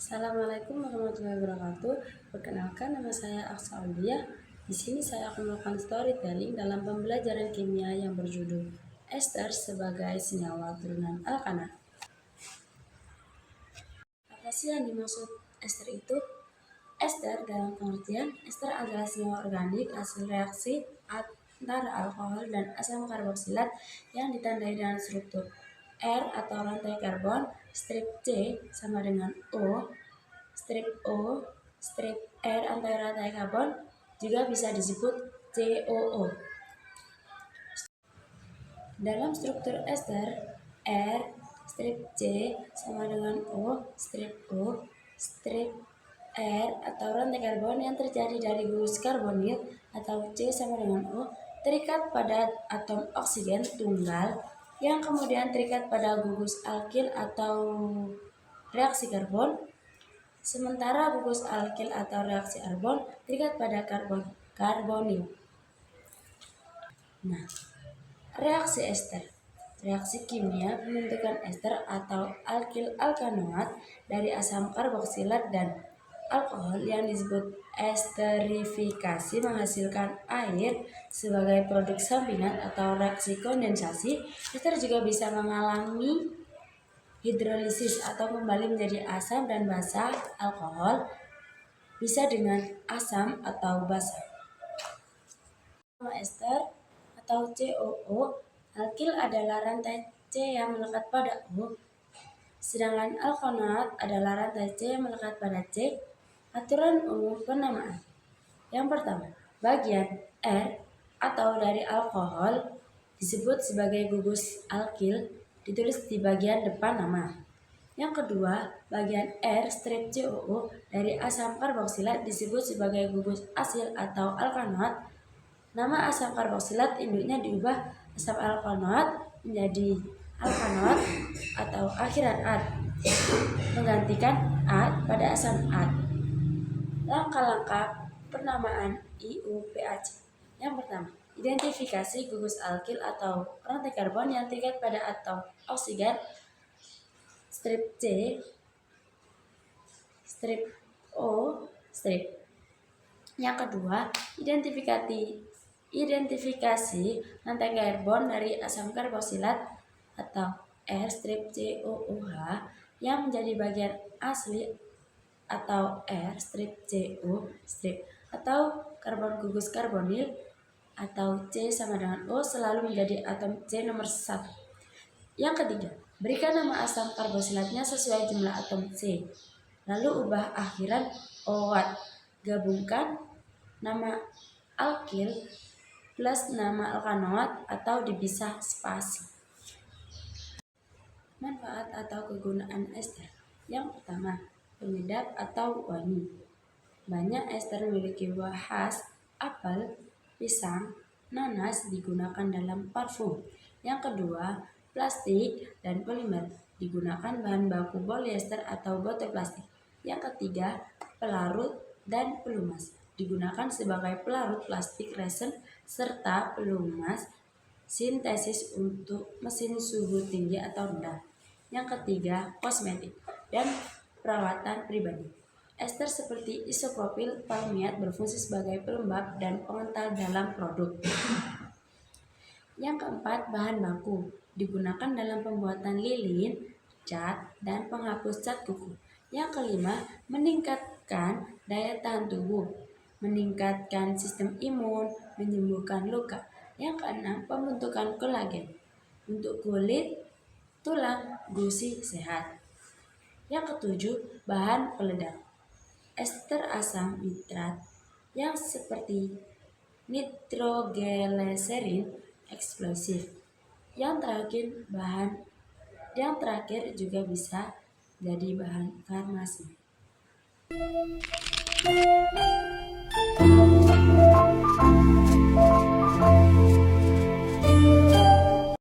Assalamualaikum warahmatullahi wabarakatuh. Perkenalkan, nama saya Aksa Aulia. Di sini saya akan melakukan storytelling dalam pembelajaran kimia yang berjudul ester sebagai senyawa turunan alkana. Apa sih yang dimaksud ester itu? Ester dalam pengertian ester adalah senyawa organik hasil reaksi antara alkohol dan asam karboksilat yang ditandai dengan struktur R atau rantai karbon, strip C sama dengan O, strip R antara rantai karbon juga bisa disebut COO. Dalam struktur ester, R, strip C sama dengan O, strip R atau rantai karbon yang terjadi dari gugus karbonil atau C sama dengan O terikat pada atom oksigen tunggal yang kemudian terikat pada gugus alkil atau reaksi karbon, sementara gugus alkil atau reaksi argon terikat pada karbonil. Nah, reaksi ester. Reaksi kimia pembentukan ester atau alkil alkanoat dari asam karboksilat dan alkohol yang disebut esterifikasi menghasilkan air sebagai produk sampingan atau reaksi kondensasi. Ester juga bisa mengalami hidrolisis atau kembali menjadi asam dan basa. Alkohol bisa dengan asam atau basa. Nama ester atau COO, alkil adalah rantai C yang melekat pada O, sedangkan alkanoat adalah rantai C yang melekat pada C. Aturan umum penamaan. Yang pertama, bagian R atau dari alkohol disebut sebagai gugus alkil, ditulis di bagian depan nama. Yang kedua, bagian R strip COO dari asam karboksilat disebut sebagai gugus asil atau alkanoat. Nama asam karboksilat induknya diubah asam alkanoat menjadi alkanoat atau akhiran -at, menggantikan -at pada asam -at. Langkah-langkah penamaan IUPAC. Yang pertama, identifikasi gugus alkil atau rantai karbon yang terikat pada atom oksigen, strip C, strip O, strip. Yang kedua, identifikasi rantai karbon dari asam karboksilat atau R strip COOH yang menjadi bagian asli atau R strip CO strip atau karbon gugus karbonil atau C sama dengan O selalu menjadi atom C nomor 1. Yang ketiga, berikan nama asam karboksilatnya sesuai jumlah atom C, lalu ubah akhiran OAT. Gabungkan nama alkil plus nama alkanoat atau dipisah spasi. Manfaat atau kegunaan ester. Yang pertama, penyedap atau wangi. Banyak ester memiliki buah khas, apel, pisang, nanas digunakan dalam parfum. Yang kedua, plastik dan polimer digunakan bahan baku polyester atau botol plastik. Yang ketiga, pelarut dan pelumas digunakan sebagai pelarut plastik resin serta pelumas sintesis untuk mesin suhu tinggi atau rendah. Yang ketiga, kosmetik dan perawatan pribadi. Ester seperti isopropil palmiat berfungsi sebagai pelembab dan pengental dalam produk. Yang keempat, bahan baku digunakan dalam pembuatan lilin, cat, dan penghapus cat kuku. Yang kelima, meningkatkan daya tahan tubuh, meningkatkan sistem imun, menyembuhkan luka. Yang keenam, pembentukan kolagen untuk kulit, tulang, gusi sehat. Yang ketujuh, bahan peledak. Ester asam nitrat yang seperti nitroglycerin eksplosif. Yang terakhir juga bisa jadi bahan farmasi.